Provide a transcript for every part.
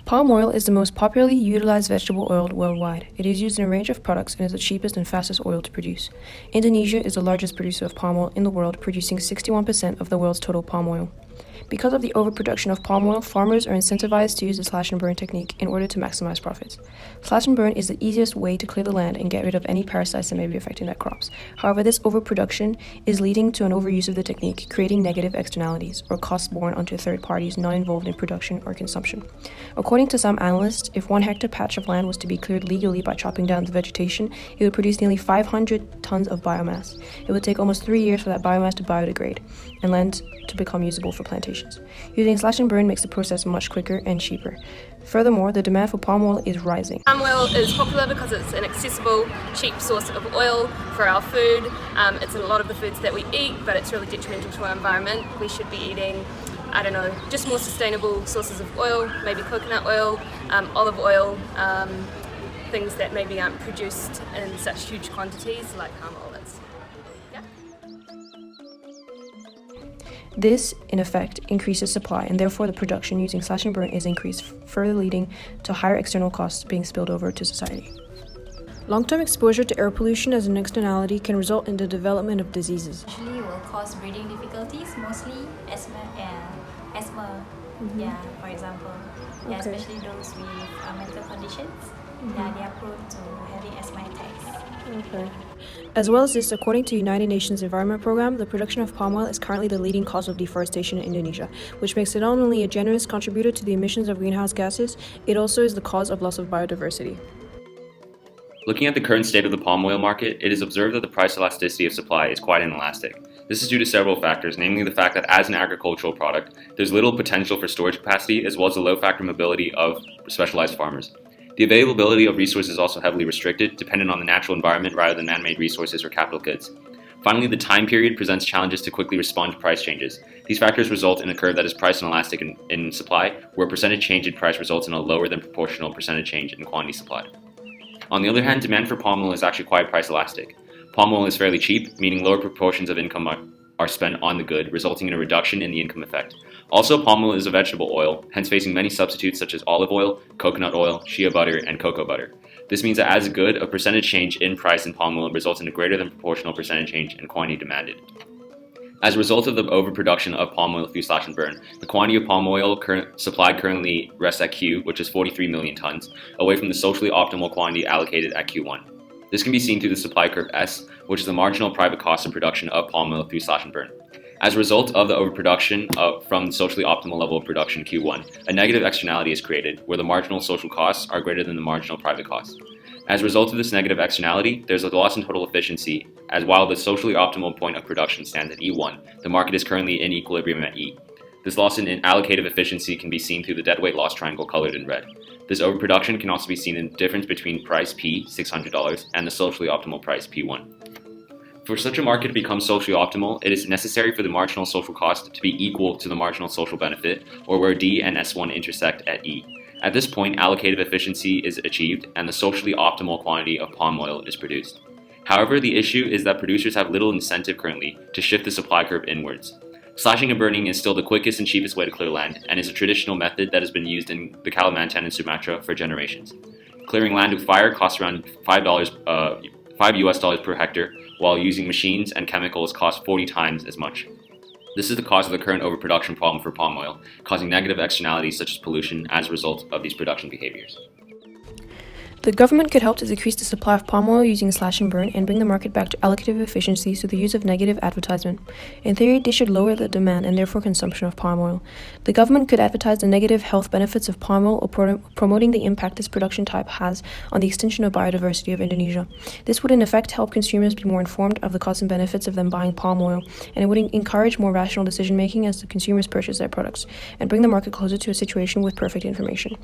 Palm oil is the most popularly utilized vegetable oil worldwide. It is used in a range of products and is the cheapest and fastest oil to produce. Indonesia is the largest producer of palm oil in the world, producing 61% of the world's total palm oil. Because of the overproduction of palm oil, farmers are incentivized to use the slash and burn technique in order to maximize profits. Slash and burn is the easiest way to clear the land and get rid of any parasites that may be affecting their crops. However, this overproduction is leading to an overuse of the technique, creating negative externalities or costs borne onto third parties not involved in production or consumption. According to some analysts, if 1 hectare patch of land was to be cleared legally by chopping down the vegetation, it would produce nearly 500 tons of biomass. It would take almost 3 years for that biomass to biodegrade and land to become usable for plantations. Using slash and burn makes the process much quicker and cheaper. Furthermore, the demand for palm oil is rising. Palm oil is popular because it's an accessible, cheap source of oil for our food. It's in a lot of the foods that we eat, but it's really detrimental to our environment. We should be eating, just more sustainable sources of oil, maybe coconut oil, olive oil, things that maybe aren't produced in such huge quantities like palm oil is. This, in effect, increases supply, and therefore the production using slash and burn is increased, further leading to higher external costs being spilled over to society. Long-term exposure to air pollution as an externality can result in the development of diseases. Actually, will cause breathing difficulties, mostly asthma and asthma. For example, especially those with medical conditions. They are prone to having asthma attacks. As well as this, according to United Nations Environment Programme, the production of palm oil is currently the leading cause of deforestation in Indonesia, which makes it not only a generous contributor to the emissions of greenhouse gases, it also is the cause of loss of biodiversity. Looking at the current state of the palm oil market, it is observed that the price elasticity of supply is quite inelastic. This is due to several factors, namely the fact that as an agricultural product, there's little potential for storage capacity as well as the low factor mobility of specialized farmers. The availability of resources is also heavily restricted, dependent on the natural environment rather than man-made resources or capital goods. Finally, the time period presents challenges to quickly respond to price changes. These factors result in a curve that is price inelastic in supply, where percentage change in price results in a lower than proportional percentage change in quantity supplied. On the other hand, demand for palm oil is actually quite price elastic. Palm oil is fairly cheap, meaning lower proportions of income are spent on the good, resulting in a reduction in the income effect. Also, palm oil is a vegetable oil, hence facing many substitutes such as olive oil, coconut oil, shea butter, and cocoa butter. This means that as a good, a percentage change in price in palm oil results in a greater than proportional percentage change in quantity demanded. As a result of the overproduction of palm oil through slash and burn, the quantity of palm oil supplied currently rests at Q, which is 43 million tons, away from the socially optimal quantity allocated at Q1. This can be seen through the supply curve S, which is the marginal private cost of production of palm oil through slash and burn. As a result of the overproduction from the socially optimal level of production Q1, a negative externality is created, where the marginal social costs are greater than the marginal private costs. As a result of this negative externality, there's a loss in total efficiency, as while the socially optimal point of production stands at E1, the market is currently in equilibrium at E. This loss in allocative efficiency can be seen through the deadweight loss triangle colored in red. This overproduction can also be seen in the difference between price P, $600, and the socially optimal price P1. For such a market to become socially optimal, it is necessary for the marginal social cost to be equal to the marginal social benefit, or where D and S1 intersect at E. At this point, allocative efficiency is achieved, and the socially optimal quantity of palm oil is produced. However, the issue is that producers have little incentive currently to shift the supply curve inwards. Slashing and burning is still the quickest and cheapest way to clear land, and is a traditional method that has been used in the Kalimantan and Sumatra for generations. Clearing land with fire costs around $5 US per hectare, while using machines and chemicals costs 40 times as much. This is the cause of the current overproduction problem for palm oil, causing negative externalities such as pollution as a result of these production behaviors. The government could help to decrease the supply of palm oil using slash and burn and bring the market back to allocative efficiency through the use of negative advertisement. In theory, this should lower the demand and therefore consumption of palm oil. The government could advertise the negative health benefits of palm oil or promoting the impact this production type has on the extension of biodiversity of Indonesia. This would in effect help consumers be more informed of the costs and benefits of them buying palm oil, and it would encourage more rational decision making as the consumers purchase their products, and bring the market closer to a situation with perfect information.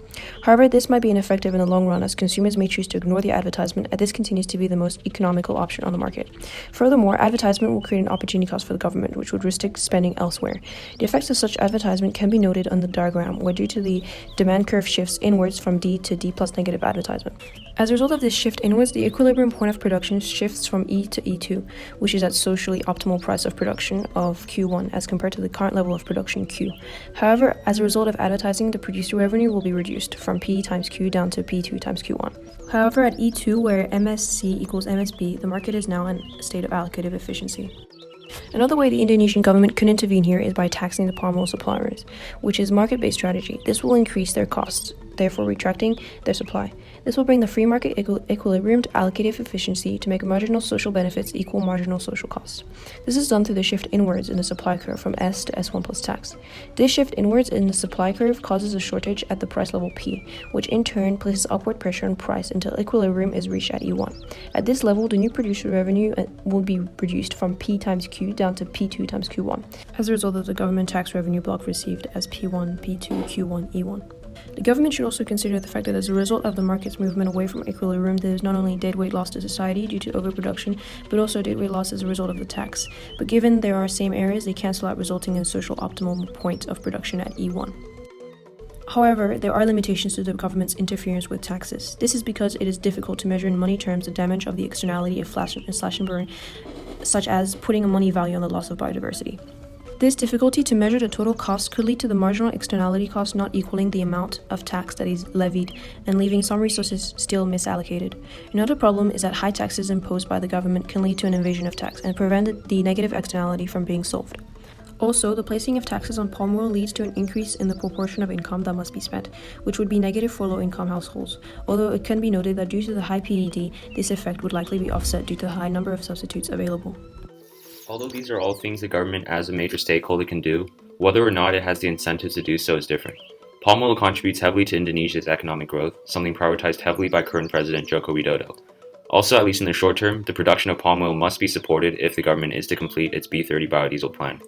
However, this might be ineffective in the long run as consumers consumers may choose to ignore the advertisement, as this continues to be the most economical option on the market. Furthermore, advertisement will create an opportunity cost for the government, which would restrict spending elsewhere. The effects of such advertisement can be noted on the diagram, where due to the demand curve shifts inwards from D to D plus negative advertisement. As a result of this shift inwards, the equilibrium point of production shifts from E to E2, which is at socially optimal price of production of Q1 as compared to the current level of production Q. However, as a result of advertising, the producer revenue will be reduced from P times Q down to P2 times Q1. However, at E2, where MSC equals MSB, the market is now in a state of allocative efficiency. Another way the Indonesian government could intervene here is by taxing the palm oil suppliers, which is market-based strategy. This will increase their costs, therefore retracting their supply. This will bring the free market equilibrium to allocative efficiency to make marginal social benefits equal marginal social costs. This is done through the shift inwards in the supply curve from S to S1 plus tax. This shift inwards in the supply curve causes a shortage at the price level P, which in turn places upward pressure on price until equilibrium is reached at E1. At this level, the new producer revenue will be reduced from P times Q down to P2 times Q1, as a result of the government tax revenue block received as P1, P2, Q1, E1. The government should also consider the fact that as a result of the market's movement away from equilibrium, there is not only deadweight loss to society due to overproduction, but also deadweight loss as a result of the tax. But given there are same areas, they cancel out, resulting in social optimum point of production at E1. However, there are limitations to the government's interference with taxes. This is because it is difficult to measure in money terms the damage of the externality of slash and burn, such as putting a money value on the loss of biodiversity. This difficulty to measure the total cost could lead to the marginal externality cost not equaling the amount of tax that is levied and leaving some resources still misallocated. Another problem is that high taxes imposed by the government can lead to an evasion of tax and prevent the negative externality from being solved. Also, the placing of taxes on palm oil leads to an increase in the proportion of income that must be spent, which would be negative for low-income households, although it can be noted that due to the high PDD, this effect would likely be offset due to the high number of substitutes available. Although these are all things the government as a major stakeholder can do, whether or not it has the incentive to do so is different. Palm oil contributes heavily to Indonesia's economic growth, something prioritized heavily by current President Joko Widodo. Also, at least in the short term, the production of palm oil must be supported if the government is to complete its B30 biodiesel plan.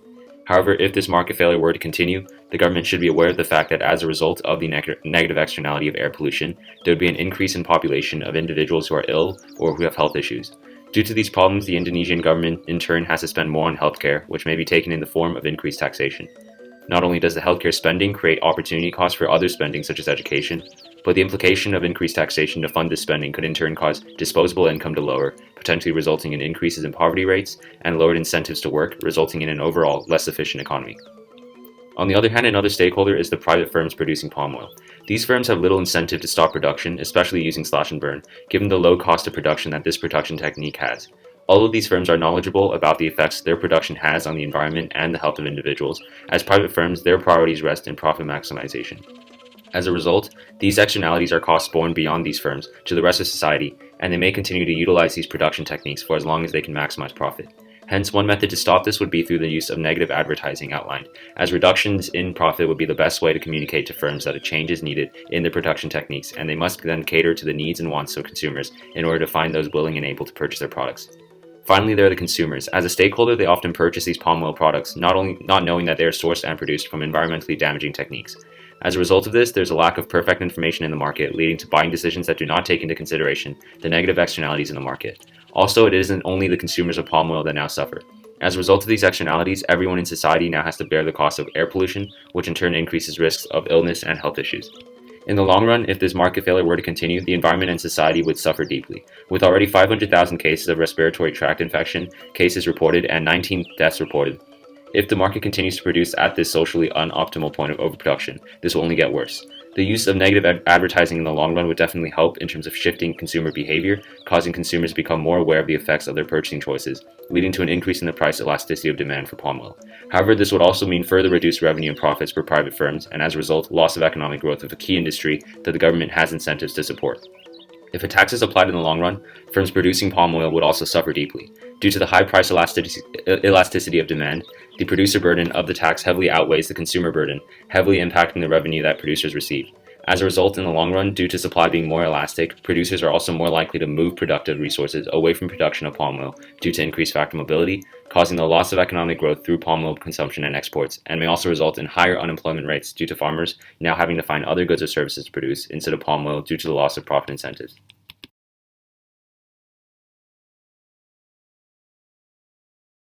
However, if this market failure were to continue, the government should be aware of the fact that as a result of the negative externality of air pollution, there would be an increase in population of individuals who are ill or who have health issues. Due to these problems, the Indonesian government in turn has to spend more on healthcare, which may be taken in the form of increased taxation. Not only does the healthcare spending create opportunity costs for other spending such as education, but the implication of increased taxation to fund this spending could in turn cause disposable income to lower, potentially resulting in increases in poverty rates and lowered incentives to work, resulting in an overall less efficient economy. On the other hand, another stakeholder is the private firms producing palm oil. These firms have little incentive to stop production, especially using slash and burn, given the low cost of production that this production technique has. All of these firms are knowledgeable about the effects their production has on the environment and the health of individuals. As private firms, their priorities rest in profit maximization. As a result, these externalities are costs borne beyond these firms to the rest of society, and they may continue to utilize these production techniques for as long as they can maximize profit. Hence, one method to stop this would be through the use of negative advertising outlined, as reductions in profit would be the best way to communicate to firms that a change is needed in their production techniques, and they must then cater to the needs and wants of consumers in order to find those willing and able to purchase their products. Finally, there are the consumers. As a stakeholder, they often purchase these palm oil products, not knowing that they are sourced and produced from environmentally damaging techniques. As a result of this, there's a lack of perfect information in the market, leading to buying decisions that do not take into consideration the negative externalities in the market. Also, it isn't only the consumers of palm oil that now suffer. As a result of these externalities, everyone in society now has to bear the cost of air pollution, which in turn increases risks of illness and health issues. In the long run, if this market failure were to continue, the environment and society would suffer deeply. With already 500,000 cases of respiratory tract infection cases reported and 19 deaths reported, if the market continues to produce at this socially unoptimal point of overproduction, this will only get worse. The use of negative advertising in the long run would definitely help in terms of shifting consumer behavior, causing consumers to become more aware of the effects of their purchasing choices, leading to an increase in the price elasticity of demand for palm oil. However, this would also mean further reduced revenue and profits for private firms, and as a result, loss of economic growth of a key industry that the government has incentives to support. If a tax is applied in the long run, firms producing palm oil would also suffer deeply. Due to the high price elasticity of demand, the producer burden of the tax heavily outweighs the consumer burden, heavily impacting the revenue that producers receive. As a result, in the long run, due to supply being more elastic, producers are also more likely to move productive resources away from production of palm oil due to increased factor mobility, causing the loss of economic growth through palm oil consumption and exports, and may also result in higher unemployment rates due to farmers now having to find other goods or services to produce instead of palm oil due to the loss of profit incentives.